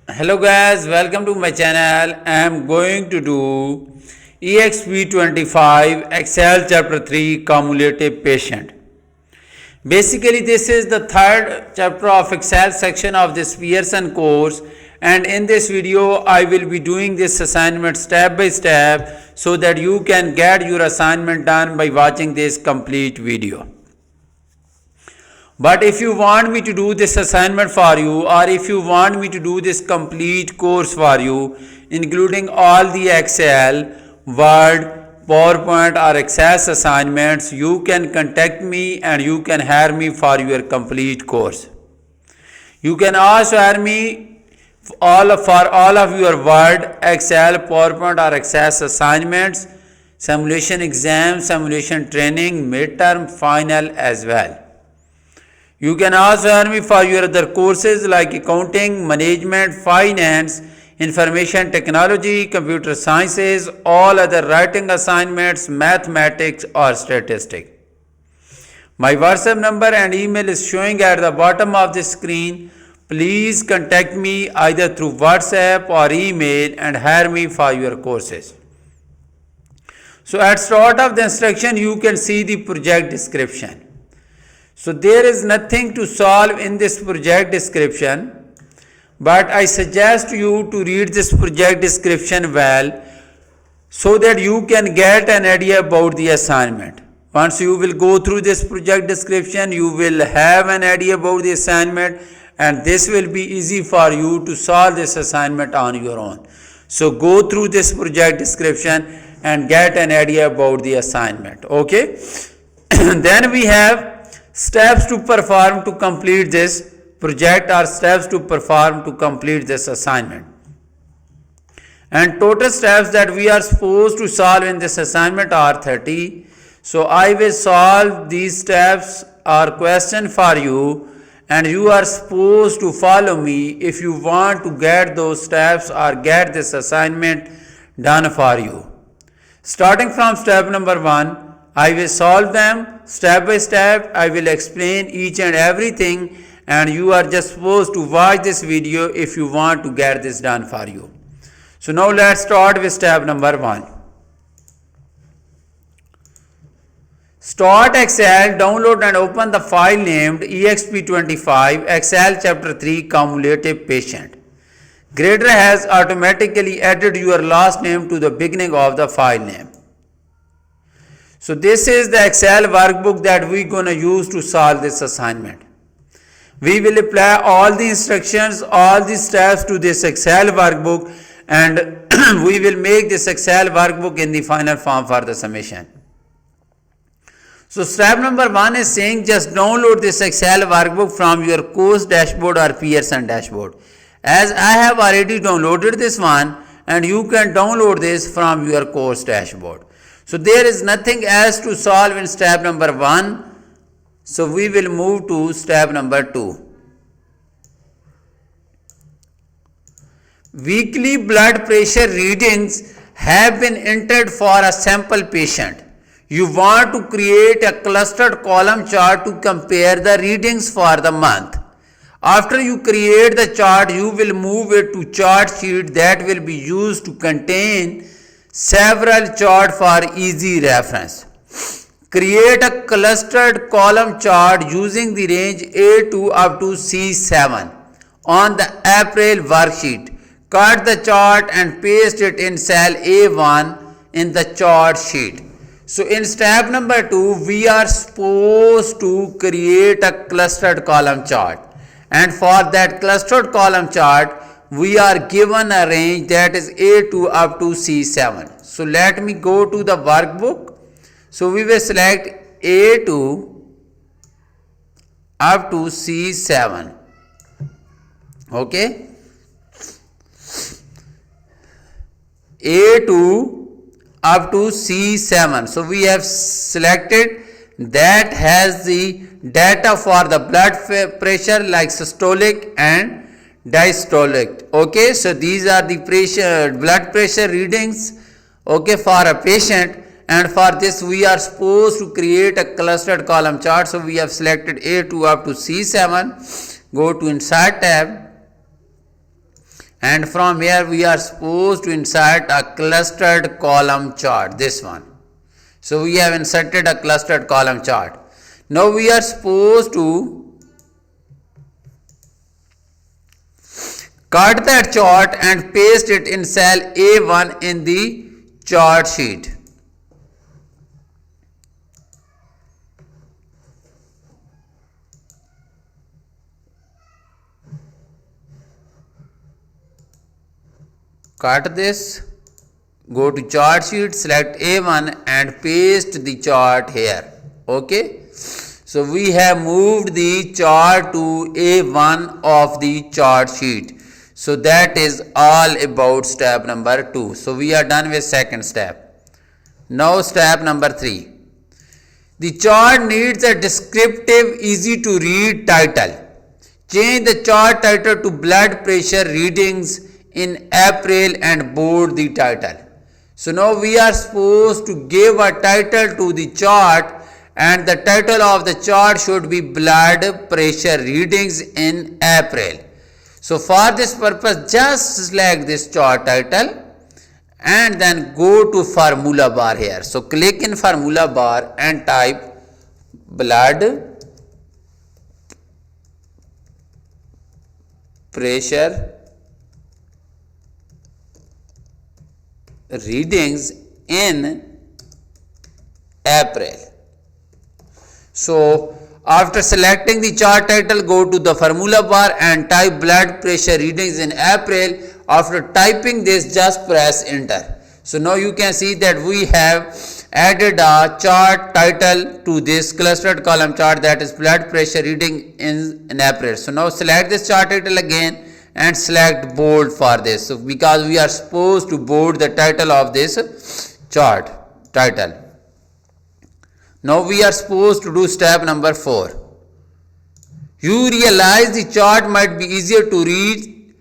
Hello guys, welcome to my channel. I am going to do EXP25 Excel chapter 3 cumulative patient. Basically this is the third chapter of Excel section of this Pearson course, and in this video I will be doing this assignment step by step so that you can get your assignment done by watching this complete video. But if you want me to do this assignment for you, or if you want me to do this complete course for you, including all the Excel, Word, PowerPoint or Access assignments, you can contact me and you can hire me for your complete course. You can also hire me for all of your Word, Excel, PowerPoint or Access assignments, simulation exam, simulation training, midterm, final as well. You can also earn me for your other courses like accounting, management, finance, information technology, computer sciences, all other writing assignments, mathematics or statistics. My WhatsApp number and email is showing at the bottom of the screen. Please contact me either through WhatsApp or email and hire me for your courses. So at start of the instruction you can see the project description. So there is nothing to solve in this project description, but I suggest you to read this project description well so that you can get an idea about the assignment. Once you will go through this project description, you will have an idea about the assignment, and this will be easy for you to solve this assignment on your own. So go through this project description and get an idea about the assignment. Okay. Then we have steps to perform to complete this project, or steps to perform to complete this assignment. And total steps that we are supposed to solve in this assignment are 30. So I will solve these steps or question for you, and you are supposed to follow me if you want to get those steps or get this assignment done for you. Starting from step number 1, I will solve them step by step. I will explain each and everything, and you are just supposed to watch this video if you want to get this done for you. So now let's start with step number 1. Start Excel, download and open the file named EXP25 Excel chapter 3 cumulative patient. Grader has automatically added your last name to the beginning of the file name. So this is the Excel workbook that we are going to use to solve this assignment. We will apply all the instructions, all the steps to this Excel workbook, and we will make this Excel workbook in the final form for the summation. So step number 1 is saying just download this Excel workbook from your course dashboard or Pearson dashboard. As I have already downloaded this one, and you can download this from your course dashboard. So there is nothing else to solve in step number 1. So we will move to step number 2. Weekly blood pressure readings have been entered for a sample patient. You want to create a clustered column chart to compare the readings for the month. After you create the chart, you will move it to chart sheet that will be used to contain several charts for easy reference. Create a clustered column chart using the range A2 up to C7 on the April worksheet. Cut the chart and paste it in cell A1 in the chart sheet. So in step number 2, we are supposed to create a clustered column chart. And for that clustered column chart, we are given a range that is A2 up to C7. So let me go to the workbook. So we will select A2 up to C7. Okay. A2 up to C7. So we have selected that has the data for the blood pressure like systolic and diastolic. Okay, so these are the blood pressure readings, okay, for a patient, and for this we are supposed to create a clustered column chart. So we have selected A2 up to C7. Go to Insert tab and from here we are supposed to insert a clustered column chart, this one. So we have inserted a clustered column chart. Now we are supposed to cut that chart and paste it in cell A1 in the chart sheet. Cut this, go to chart sheet, select A1 and paste the chart here. Okay. So we have moved the chart to A1 of the chart sheet. So that is all about step number 2. So we are done with second step. Now step number 3. The chart needs a descriptive, easy to read title. Change the chart title to blood pressure readings in April and bold the title. So now we are supposed to give a title to the chart, and the title of the chart should be blood pressure readings in April. So for this purpose, just select this chart title and then go to formula bar here. So click in formula bar and type blood pressure readings in April. So after selecting the chart title, go to the formula bar and type blood pressure readings in April. After typing this, just press enter. So now you can see that we have added a chart title to this clustered column chart, that is blood pressure reading in April. So now select this chart title again and select bold for this. So because we are supposed to bold the title of this chart title. Now we are supposed to do step number 4. You realize the chart might be easier to read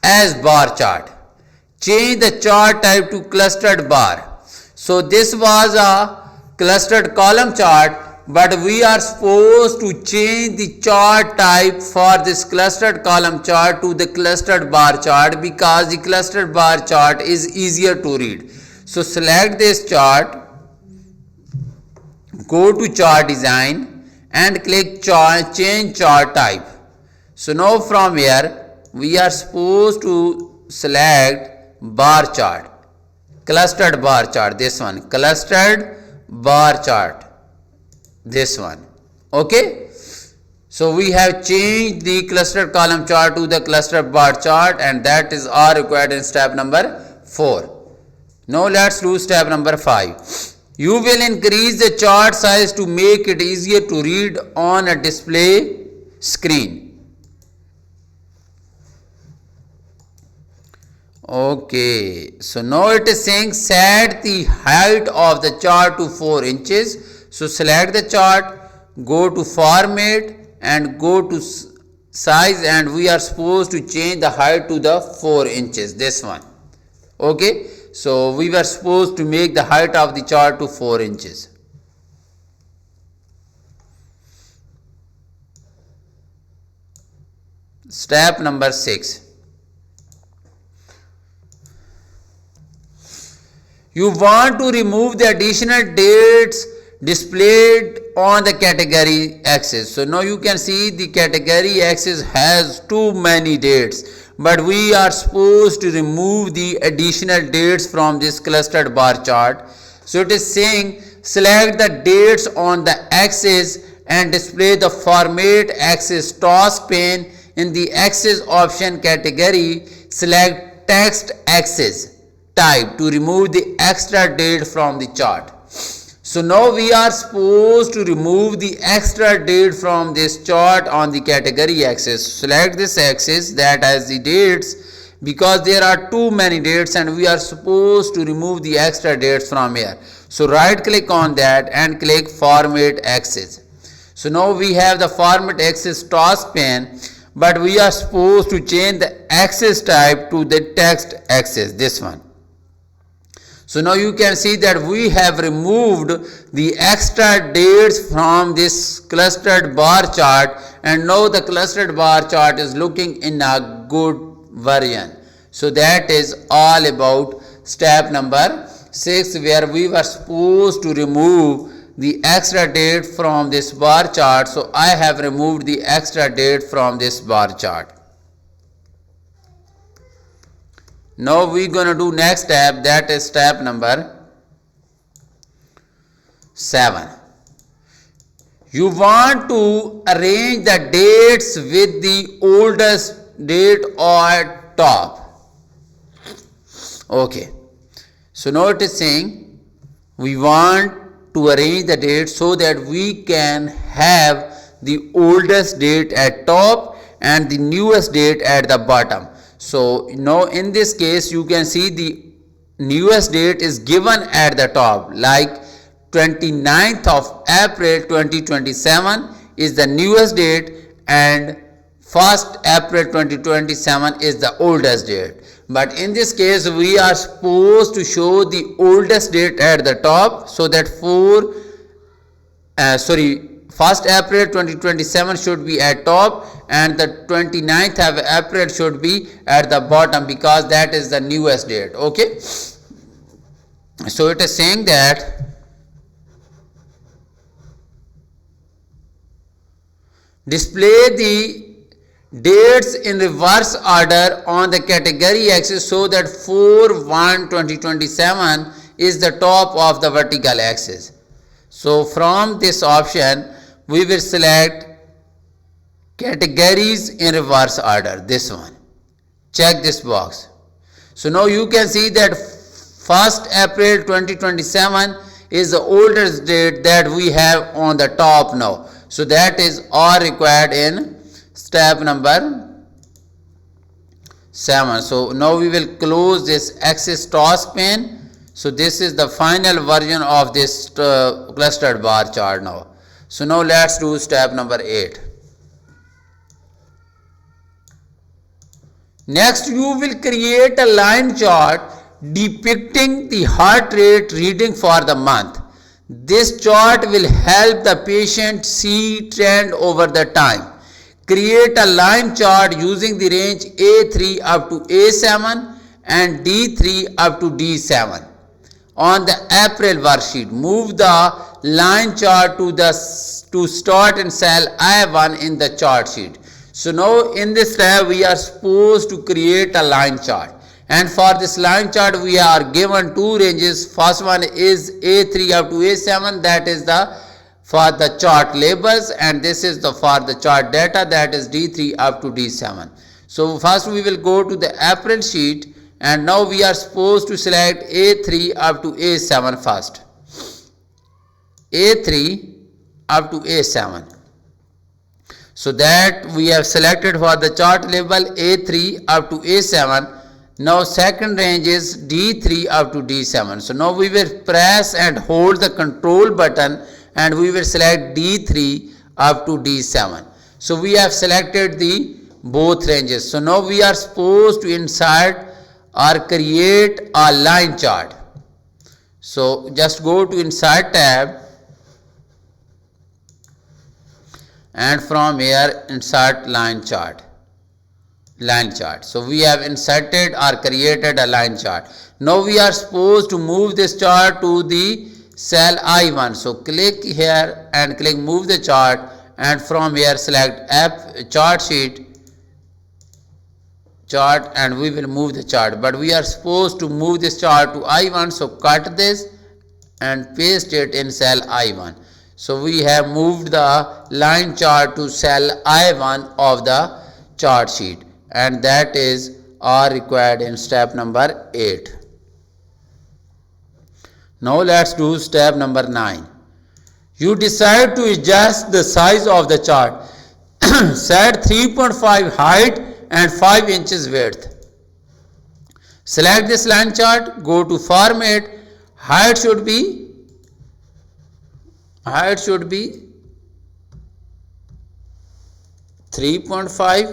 as bar chart. Change the chart type to clustered bar. So this was a clustered column chart, but we are supposed to change the chart type for this clustered column chart to the clustered bar chart, because the clustered bar chart is easier to read. So select this chart, go to chart design and click change chart type. So now from here we are supposed to select bar chart, clustered bar chart, this one, clustered bar chart, this one. Okay. So we have changed the clustered column chart to the clustered bar chart, and that is all required in step number 4. Now let's do step number 5. You will increase the chart size to make it easier to read on a display screen. Okay, so now it is saying set the height of the chart to 4 inches. So select the chart, go to format and go to size, and we are supposed to change the height to the 4 inches, this one. Okay. So we were supposed to make the height of the chart to 4 inches. Step number 6. You want to remove the additional dates displayed on the category axis. So now you can see the category axis has too many dates, but we are supposed to remove the additional dates from this clustered bar chart. So it is saying select the dates on the axis and display the format axis task pane. In the axis option category, select text axis type to remove the extra date from the chart. So now we are supposed to remove the extra date from this chart on the category axis. Select this axis that has the dates, because there are too many dates and we are supposed to remove the extra dates from here. So right click on that and click format axis. So now we have the format axis task pane, but we are supposed to change the axis type to the text axis, this one. So now you can see that we have removed the extra dates from this clustered bar chart, and now the clustered bar chart is looking in a good version. So that is all about step number 6, where we were supposed to remove the extra date from this bar chart. So I have removed the extra date from this bar chart. Now we're gonna do next step, that is step number 7. You want to arrange the dates with the oldest date at top. Okay, so now it is saying we want to arrange the date so that we can have the oldest date at top and the newest date at the bottom. So now in this case you can see the newest date is given at the top, like 29th of April 2027 is the newest date and 1st April 2027 is the oldest date. But in this case we are supposed to show the oldest date at the top, so that 1st April 2027 should be at top and the 29th of April should be at the bottom, because that is the newest date. Okay, so it is saying that display the dates in reverse order on the category axis so that 4/1/2027 is the top of the vertical axis. So from this option we will select categories in reverse order, this one. Check this box. So now you can see that 1st April 2027 is the oldest date that we have on the top now. So that is all required in step number 7. So now we will close this axis task pane. So this is the final version of this clustered bar chart now. So now let's do step number 8. Next you will create a line chart depicting the heart rate reading for the month. This chart will help the patient see trend over the time. Create a line chart using the range A3 up to A7 and D3 up to D7. On the April worksheet, move the line chart to start in cell I1 in the chart sheet. So now in this step we are supposed to create a line chart, and for this line chart we are given two ranges. First one is A3 up to A7, that is for the chart labels, and this is for the chart data, that is D3 up to D7. So first we will go to the April sheet, and now we are supposed to select A3 up to A7 first. A3 up to A7. So that we have selected for the chart label A3 up to A7. Now second range is D3 up to D7. So now we will press and hold the control button and we will select D3 up to D7. So we have selected the both ranges. So now we are supposed to insert or create a line chart. So just go to insert tab and from here insert line chart. So we have inserted or created a line chart. Now we are supposed to move this chart to the cell I1. So click here and click move the chart, and from here select chart sheet chart, and we will move the chart. But we are supposed to move this chart to I1, so cut this and paste it in cell I1. So we have moved the line chart to cell I1 of the chart sheet, and that is all required in step number 8. Now let's do step number 9. You decide to adjust the size of the chart. Set 3.5 height and 5 inches width. Select this line chart, go to format, height should be 3.5,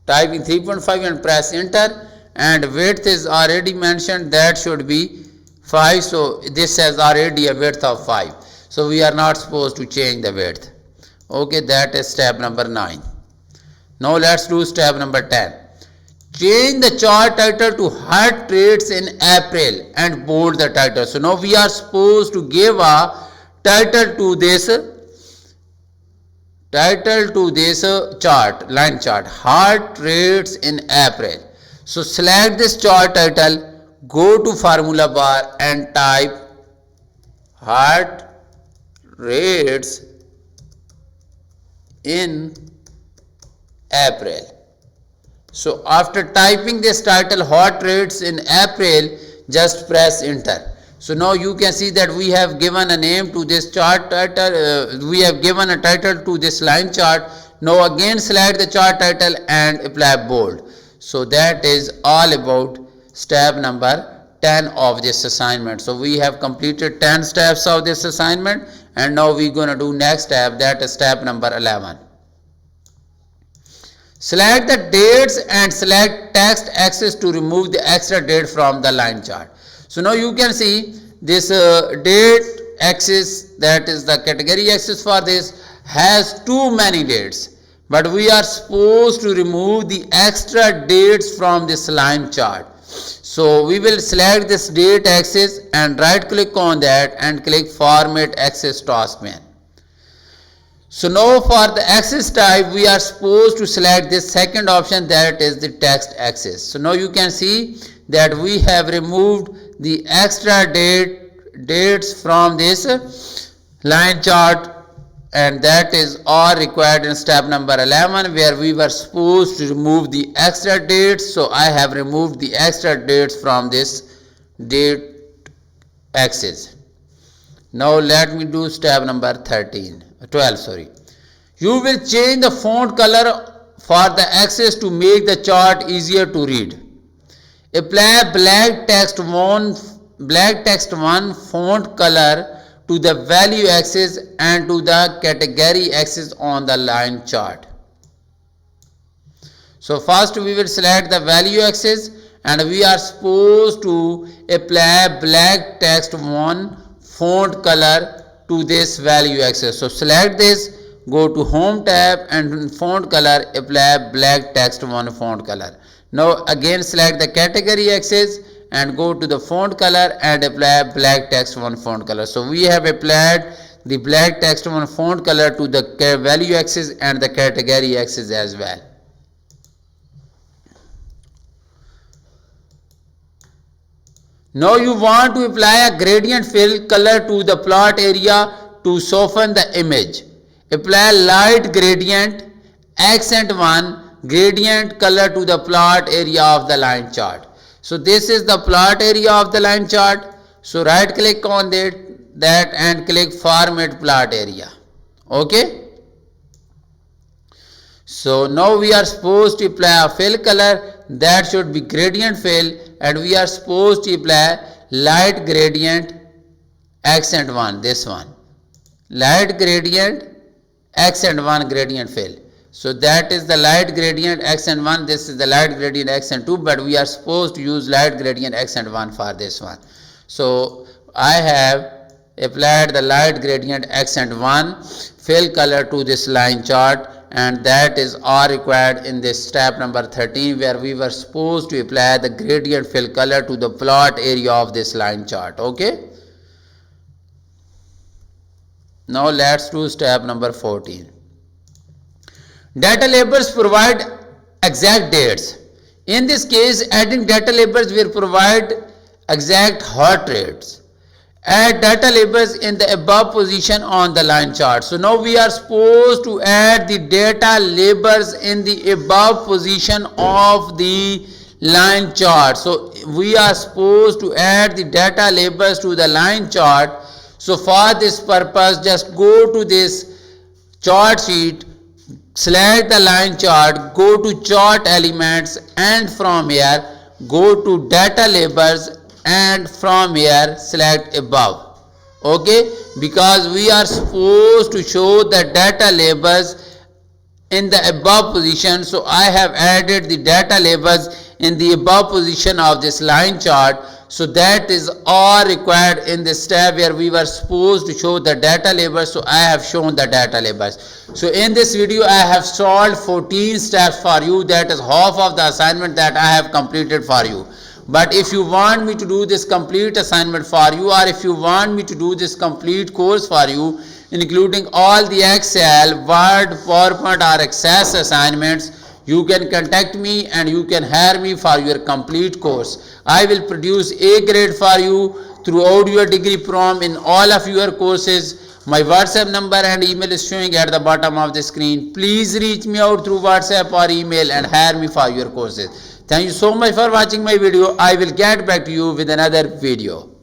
type in 3.5 and press enter, and width is already mentioned, that should be 5, so this has already a width of 5, so we are not supposed to change the width. Okay, that is step number 9. Now let's do step number 10. Change the chart title to Hot Trades in April and bold the title. So now we are supposed to give a title to this chart, line chart, Hot Trades in April. So select this chart title, go to formula bar and type Hot Rates in April. So after typing this title, Hot Rates in April, just press enter. So now you can see that we have given a name to this chart title, we have given a title to this line chart. Now again select the chart title and apply bold. So that is all about step number 10 of this assignment. So we have completed 10 steps of this assignment, and now we are going to do next step, that is step number 11. Select the dates and select text axis to remove the extra date from the line chart. So now you can see this date axis, that is the category axis for this, has too many dates. But we are supposed to remove the extra dates from this line chart. So we will select this date axis and right click on that and click Format Axis Task Pane. So now for the axis type, we are supposed to select this second option, that is the text axis. So now you can see that we have removed the extra dates from this line chart, and that is all required in step number 11, where we were supposed to remove the extra dates. So I have removed the extra dates from this date axis. Now let me do step number 12. You will change the font color for the axis to make the chart easier to read. Apply black text 1 font color to the value axis and to the category axis on the line chart. So first we will select the value axis, and we are supposed to apply black text 1 font color to this value axis. So select this, go to home tab and font color, apply black text 1 font color. Now again select the category axis and go to the font color and apply black text 1 font color. So we have applied the black text 1 font color to the value axis and the category axis as well. Now you want to apply a gradient fill color to the plot area to soften the image. Apply light gradient accent 1 gradient color to the plot area of the line chart. So this is the plot area of the line chart. So right click on that and click Format Plot Area. Okay. So now we are supposed to apply a fill color, that should be gradient fill, and we are supposed to apply light gradient accent 1, this one, light gradient accent 1 gradient fill. So that is the light gradient accent 1, this is the light gradient accent 2, but we are supposed to use light gradient accent 1 for this one. So I have applied the light gradient accent 1 fill color to this line chart, and that is all required in this step number 13, where we were supposed to apply the gradient fill color to the plot area of this line chart. Okay. Now let's do step number 14. Data labels provide exact dates. In this case, adding data labels will provide exact hot rates. Add data labels in the above position on the line chart. So now we are supposed to add the data labels in the above position of the line chart. So we are supposed to add the data labels to the line chart. So for this purpose, just go to this chart sheet, select the line chart, go to chart elements, and from here go to data labels, and from here select above. Okay, because we are supposed to show the data labels in the above position, so I have added the data labels in the above position of this line chart. So that is all required in this step where we were supposed to show the data labels. So I have shown the data labels. So in this video I have solved 14 steps for you. That is half of the assignment that I have completed for you. But if you want me to do this complete assignment for you, or if you want me to do this complete course for you, including all the Excel, Word, PowerPoint or Access assignments, you can contact me and you can hire me for your complete course. I will produce A grade for you throughout your degree program in all of your courses. My WhatsApp number and email is showing at the bottom of the screen. Please reach me out through WhatsApp or email and hire me for your courses. Thank you so much for watching my video. I will get back to you with another video.